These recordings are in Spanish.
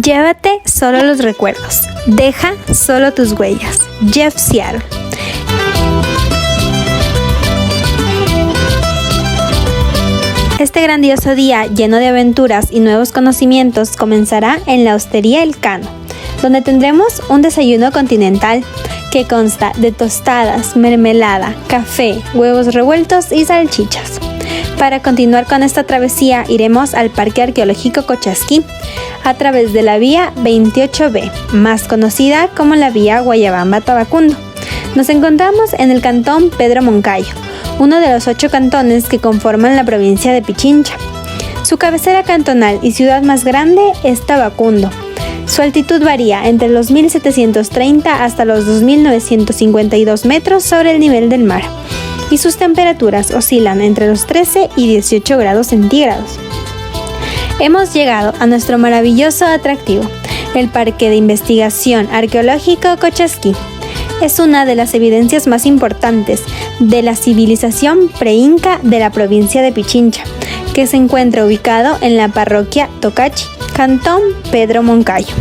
Llévate solo los recuerdos, deja solo tus huellas. Jeff Seattle. Este grandioso día lleno de aventuras y nuevos conocimientos comenzará en la Hostería El Cano, donde tendremos un desayuno continental que consta de tostadas, mermelada, café, huevos revueltos y salchichas. Para continuar con esta travesía iremos al Parque Arqueológico Cochasquí a través de la vía 28B, más conocida como la vía Guayabamba-Tabacundo. Nos encontramos en el cantón Pedro Moncayo, uno de los 8 cantones que conforman la provincia de Pichincha. Su cabecera cantonal y ciudad más grande es Tabacundo. Su altitud varía entre los 1730 hasta los 2952 metros sobre el nivel del mar, y sus temperaturas oscilan entre los 13 y 18 grados centígrados. Hemos llegado a nuestro maravilloso atractivo, el Parque de Investigación Arqueológico Cochasquí. Es una de las evidencias más importantes de la civilización preinca de la provincia de Pichincha, que se encuentra ubicado en la parroquia Tocachi, cantón Pedro Moncayo.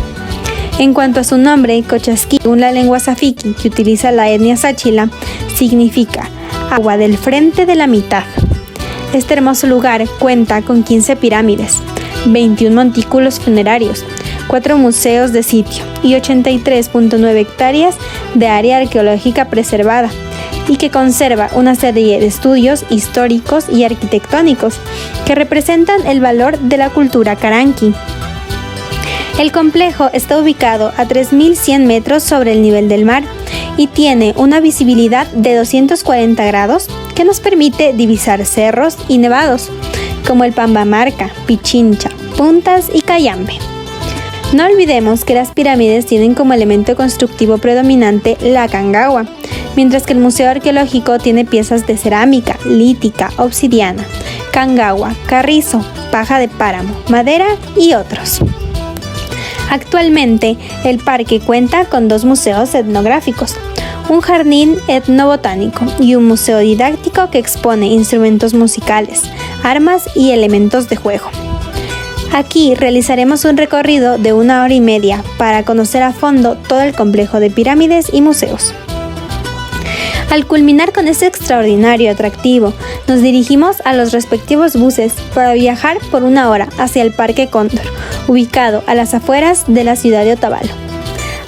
En cuanto a su nombre, Cochasquí, según la lengua safiqui que utiliza la etnia sáchila, significa agua del frente de la mitad. Este hermoso lugar cuenta con 15 pirámides, 21 montículos funerarios, 4 museos de sitio y 83.9 hectáreas de área arqueológica preservada, y que conserva una serie de estudios históricos y arquitectónicos que representan el valor de la cultura caranqui. El complejo está ubicado a 3.100 metros sobre el nivel del mar y tiene una visibilidad de 240 grados que nos permite divisar cerros y nevados como el Pambamarca, Pichincha, Puntas y Cayambe. No olvidemos que las pirámides tienen como elemento constructivo predominante la Aconcagua, mientras que el Museo Arqueológico tiene piezas de cerámica, lítica, obsidiana, cangagua, carrizo, paja de páramo, madera y otros. Actualmente, el parque cuenta con 2 museos etnográficos, un jardín etnobotánico y un museo didáctico que expone instrumentos musicales, armas y elementos de juego. Aquí realizaremos un recorrido de 1 hora y media para conocer a fondo todo el complejo de pirámides y museos. Al culminar con este extraordinario atractivo, nos dirigimos a los respectivos buses para viajar por 1 hora hacia el Parque Cóndor, ubicado a las afueras de la ciudad de Otavalo.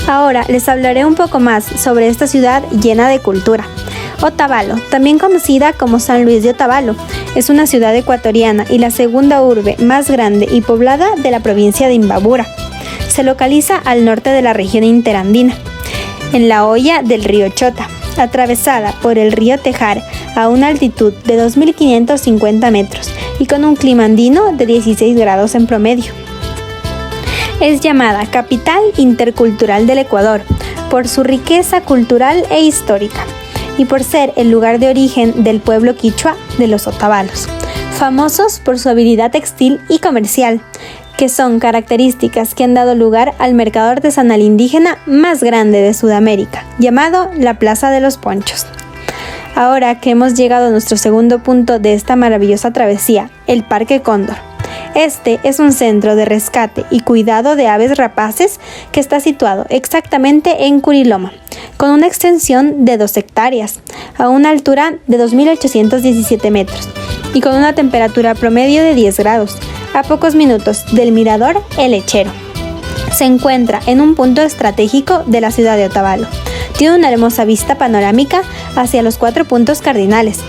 Ahora les hablaré un poco más sobre esta ciudad llena de cultura. Otavalo, también conocida como San Luis de Otavalo, es una ciudad ecuatoriana y la segunda urbe más grande y poblada de la provincia de Imbabura. Se localiza al norte de la región interandina, en la hoya del río Chota, atravesada por el río Tejar a una altitud de 2.550 metros y con un clima andino de 16 grados en promedio. Es llamada Capital Intercultural del Ecuador por su riqueza cultural e histórica y por ser el lugar de origen del pueblo quichua de los Otavalos, famosos por su habilidad textil y comercial, que son características que han dado lugar al mercado artesanal indígena más grande de Sudamérica, llamado la Plaza de los Ponchos. Ahora que hemos llegado a nuestro segundo punto de esta maravillosa travesía, el Parque Cóndor. Este es un centro de rescate y cuidado de aves rapaces que está situado exactamente en Curiloma, con una extensión de 2 hectáreas, a una altura de 2.817 metros y con una temperatura promedio de 10 grados, a pocos minutos del mirador El Lechero. Se encuentra en un punto estratégico de la ciudad de Otavalo. Tiene una hermosa vista panorámica hacia los 4 puntos cardinales.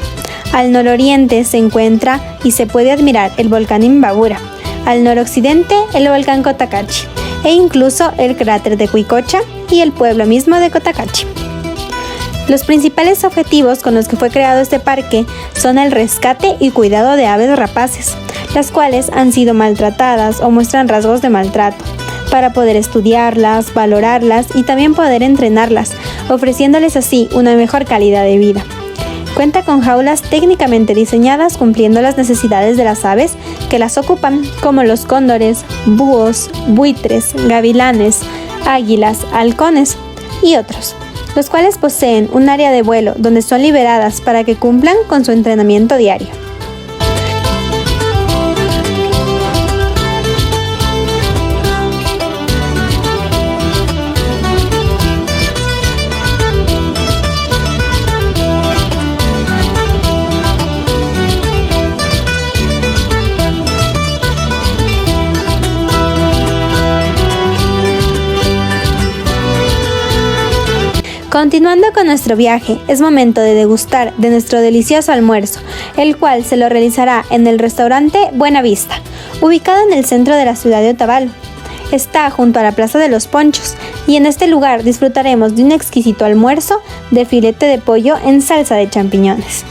Al nororiente se encuentra y se puede admirar el volcán Imbabura, al noroccidente el volcán Cotacachi e incluso el cráter de Cuicocha y el pueblo mismo de Cotacachi. Los principales objetivos con los que fue creado este parque son el rescate y cuidado de aves rapaces, las cuales han sido maltratadas o muestran rasgos de maltrato, para poder estudiarlas, valorarlas y también poder entrenarlas, ofreciéndoles así una mejor calidad de vida. Cuenta con jaulas técnicamente diseñadas cumpliendo las necesidades de las aves que las ocupan, como los cóndores, búhos, buitres, gavilanes, águilas, halcones y otros, los cuales poseen un área de vuelo donde son liberadas para que cumplan con su entrenamiento diario. Continuando con nuestro viaje, es momento de degustar de nuestro delicioso almuerzo, el cual se lo realizará en el restaurante Buena Vista, ubicado en el centro de la ciudad de Otavalo. Está junto a la Plaza de los Ponchos y en este lugar disfrutaremos de un exquisito almuerzo de filete de pollo en salsa de champiñones.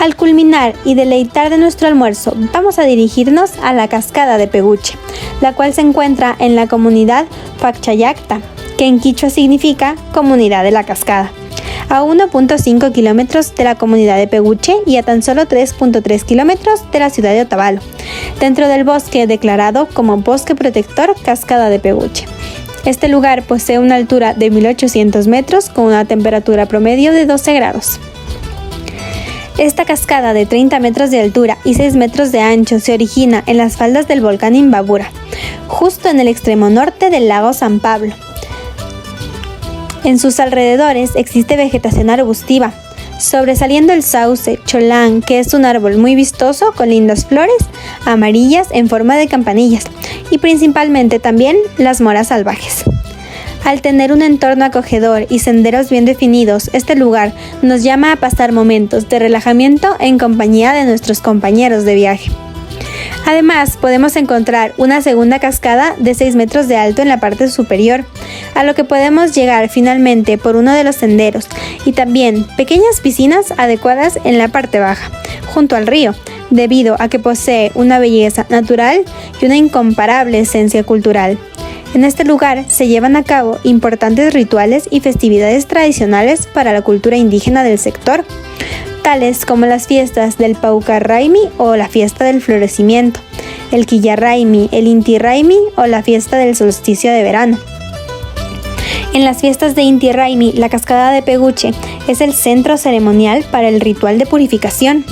Al culminar y deleitar de nuestro almuerzo, vamos a dirigirnos a la cascada de Peguche, la cual se encuentra en la comunidad Pacchayacta, que en quichua significa Comunidad de la Cascada, a 1.5 kilómetros de la comunidad de Peguche y a tan solo 3.3 kilómetros de la ciudad de Otavalo, dentro del bosque declarado como Bosque Protector Cascada de Peguche. Este lugar posee una altura de 1800 metros con una temperatura promedio de 12 grados. Esta cascada de 30 metros de altura y 6 metros de ancho se origina en las faldas del volcán Imbabura, justo en el extremo norte del lago San Pablo. En sus alrededores existe vegetación arbustiva, sobresaliendo el sauce cholán, que es un árbol muy vistoso con lindas flores amarillas en forma de campanillas, y principalmente también las moras salvajes. Al tener un entorno acogedor y senderos bien definidos, este lugar nos llama a pasar momentos de relajamiento en compañía de nuestros compañeros de viaje. Además, podemos encontrar una segunda cascada de 6 metros de alto en la parte superior, a lo que podemos llegar finalmente por uno de los senderos, y también pequeñas piscinas adecuadas en la parte baja, junto al río, debido a que posee una belleza natural y una incomparable esencia cultural. En este lugar se llevan a cabo importantes rituales y festividades tradicionales para la cultura indígena del sector, tales como las fiestas del Paucarraimi o la fiesta del florecimiento, el Quillarraimi, el Inti-Raimi o la fiesta del solsticio de verano. En las fiestas de Inti-Raimi, la cascada de Peguche es el centro ceremonial para el ritual de purificación.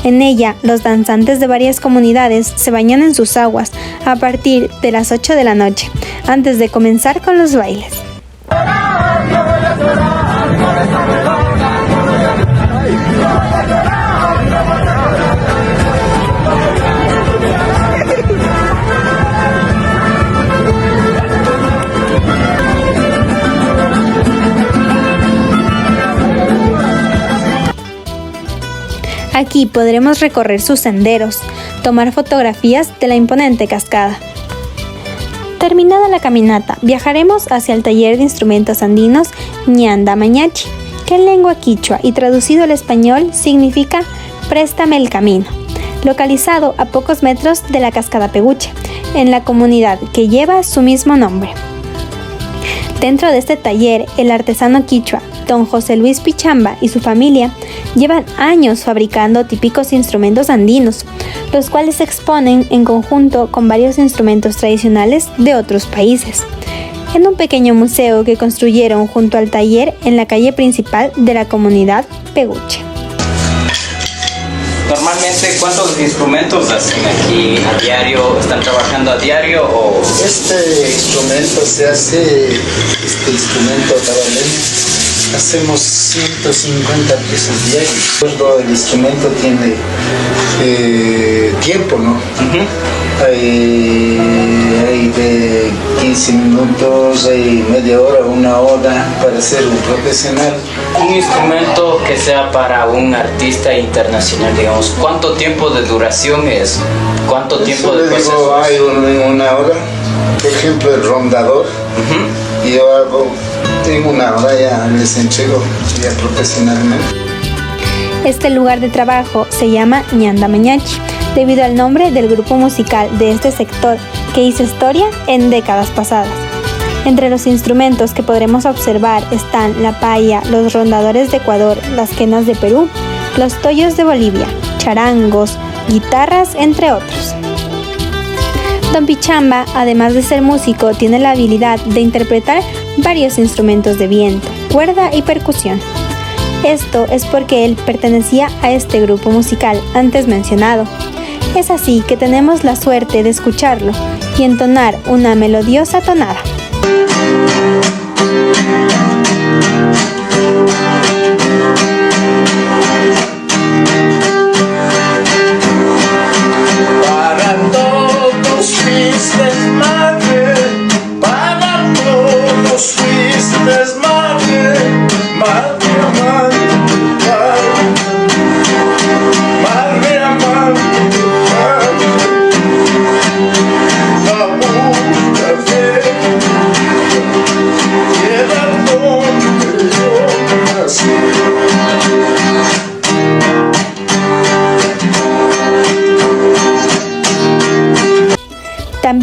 En ella, los danzantes de varias comunidades se bañan en sus aguas a partir de las 8 de la noche, antes de comenzar con los bailes. Aquí podremos recorrer sus senderos, tomar fotografías de la imponente cascada. Terminada la caminata, viajaremos hacia el taller de instrumentos andinos Ñanda Mañachi, que en lengua quichua y traducido al español significa Préstame el camino, localizado a pocos metros de la cascada Peguche, en la comunidad que lleva su mismo nombre. Dentro de este taller, el artesano quichua, don José Luis Pichamba y su familia llevan años fabricando típicos instrumentos andinos, los cuales se exponen en conjunto con varios instrumentos tradicionales de otros países, en un pequeño museo que construyeron junto al taller en la calle principal de la comunidad Peguche. Normalmente, ¿cuántos instrumentos hacen aquí a diario? ¿Están trabajando a diario o...? Este instrumento se hace, tabalén, hacemos 150 piezas diarias. Luego el instrumento tiene tiempo, ¿no? Hay de 15 minutos, hay media hora, una hora para ser un profesional. Un instrumento que sea para un artista internacional, digamos, ¿cuánto tiempo de duración es? ¿Cuánto tiempo de proceso? Hay una hora, por ejemplo el rondador, yo hago en una hora, ya les entrego ya profesionalmente. Este lugar de trabajo se llama Ñanda Mañachi, debido al nombre del grupo musical de este sector que hizo historia en décadas pasadas. Entre los instrumentos que podremos observar están la paya, los rondadores de Ecuador, las quenas de Perú, los toyos de Bolivia, charangos, guitarras, entre otros. Don Pichamba, además de ser músico, tiene la habilidad de interpretar varios instrumentos de viento, cuerda y percusión. Esto es porque él pertenecía a este grupo musical antes mencionado. Es así que tenemos la suerte de escucharlo y entonar una melodiosa tonada. Para todos fuiste madre,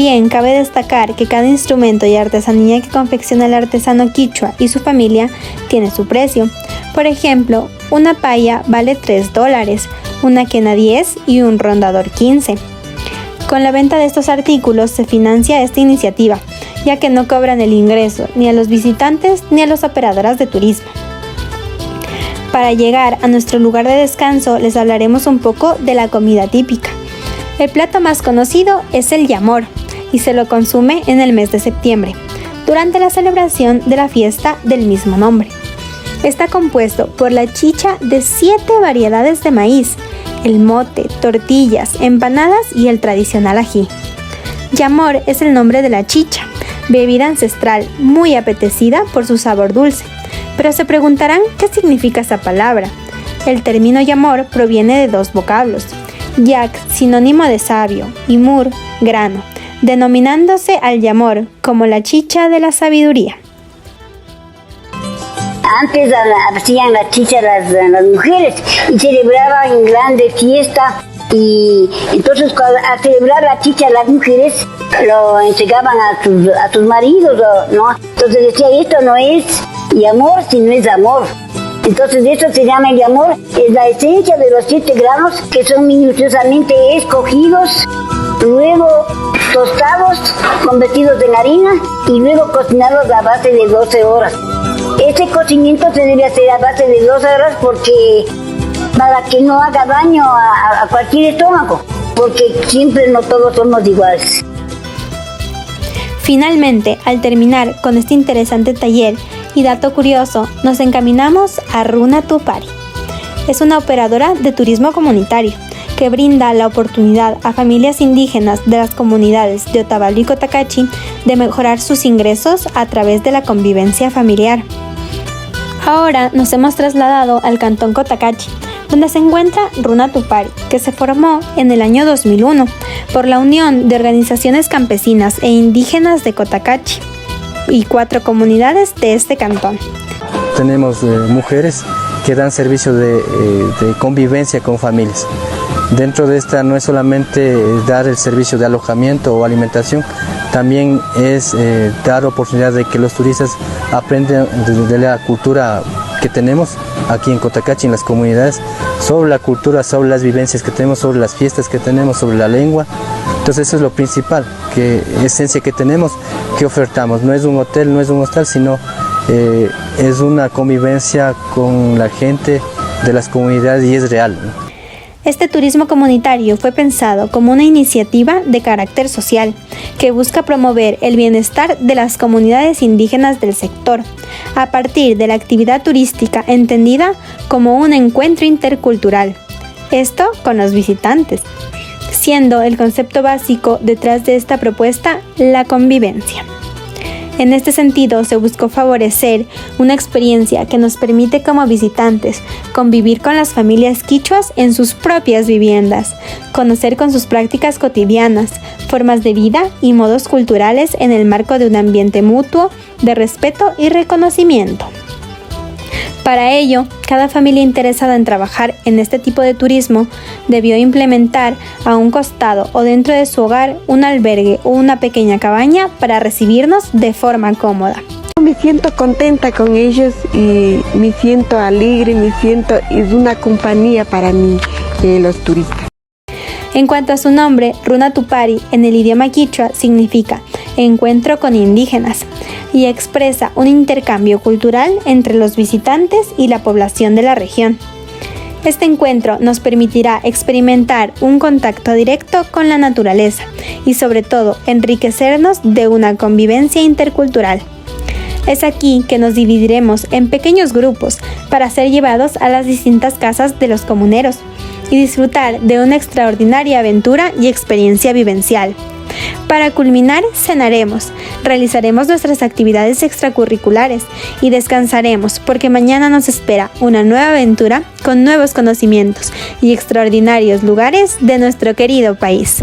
También cabe destacar que cada instrumento y artesanía que confecciona el artesano quichua y su familia tiene su precio. Por ejemplo, una paya vale $3, una quena 10 y un rondador 15. Con la venta de estos artículos se financia esta iniciativa, ya que no cobran el ingreso ni a los visitantes ni a las operadoras de turismo. Para llegar a nuestro lugar de descanso les hablaremos un poco de la comida típica. El plato más conocido es el yamor y se lo consume en el mes de septiembre, durante la celebración de la fiesta del mismo nombre. Está compuesto por la chicha de 7 variedades de maíz, el mote, tortillas, empanadas y el tradicional ají. Yamor es el nombre de la chicha, bebida ancestral muy apetecida por su sabor dulce. Pero se preguntarán qué significa esa palabra. El término yamor proviene de 2 vocablos: yak, sinónimo de sabio, y mur, grano, denominándose al yamor como la chicha de la sabiduría. Antes hacían la chicha las mujeres y celebraban en grande fiesta, y entonces al celebrar la chicha las mujeres lo entregaban a sus maridos, ¿no? Entonces decía, esto no es yamor, sino es amor. Entonces esto se llama el yamor, es la esencia de los 7 granos que son minuciosamente escogidos, luego tostados, convertidos en harina y luego cocinados a base de 12 horas. Este cocimiento se debe hacer a base de 12 horas porque para que no haga daño a cualquier estómago, porque siempre no todos somos iguales. Finalmente, al terminar con este interesante taller y dato curioso, nos encaminamos a Runa Tupari. Es una operadora de turismo comunitario que brinda la oportunidad a familias indígenas de las comunidades de Otavalo y Cotacachi de mejorar sus ingresos a través de la convivencia familiar. Ahora nos hemos trasladado al cantón Cotacachi, donde se encuentra Runa Tupari, que se formó en el año 2001 por la unión de organizaciones campesinas e indígenas de Cotacachi y 4 comunidades de este cantón. Tenemos mujeres que dan servicio de convivencia con familias. Dentro de esta no es solamente dar el servicio de alojamiento o alimentación, también es dar oportunidad de que los turistas aprendan de la cultura que tenemos aquí en Cotacachi, en las comunidades, sobre la cultura, sobre las vivencias que tenemos, sobre las fiestas que tenemos, sobre la lengua. Entonces eso es lo principal, que esencia que tenemos, que ofertamos. No es un hotel, no es un hostal, sino es una convivencia con la gente de las comunidades y es real, ¿no? Este turismo comunitario fue pensado como una iniciativa de carácter social que busca promover el bienestar de las comunidades indígenas del sector a partir de la actividad turística entendida como un encuentro intercultural, esto con los visitantes, siendo el concepto básico detrás de esta propuesta la convivencia. En este sentido, se buscó favorecer una experiencia que nos permite como visitantes convivir con las familias quichuas en sus propias viviendas, conocer con sus prácticas cotidianas, formas de vida y modos culturales en el marco de un ambiente mutuo de respeto y reconocimiento. Para ello, cada familia interesada en trabajar en este tipo de turismo debió implementar a un costado o dentro de su hogar un albergue o una pequeña cabaña para recibirnos de forma cómoda. Me siento contenta con ellos y me siento alegre, es una compañía para mí, los turistas. En cuanto a su nombre, Runa Tupari en el idioma quichua significa encuentro con indígenas y expresa un intercambio cultural entre los visitantes y la población de la región. Este encuentro nos permitirá experimentar un contacto directo con la naturaleza y sobre todo enriquecernos de una convivencia intercultural. Es aquí que nos dividiremos en pequeños grupos para ser llevados a las distintas casas de los comuneros y disfrutar de una extraordinaria aventura y experiencia vivencial. Para culminar, cenaremos, realizaremos nuestras actividades extracurriculares y descansaremos porque mañana nos espera una nueva aventura con nuevos conocimientos y extraordinarios lugares de nuestro querido país.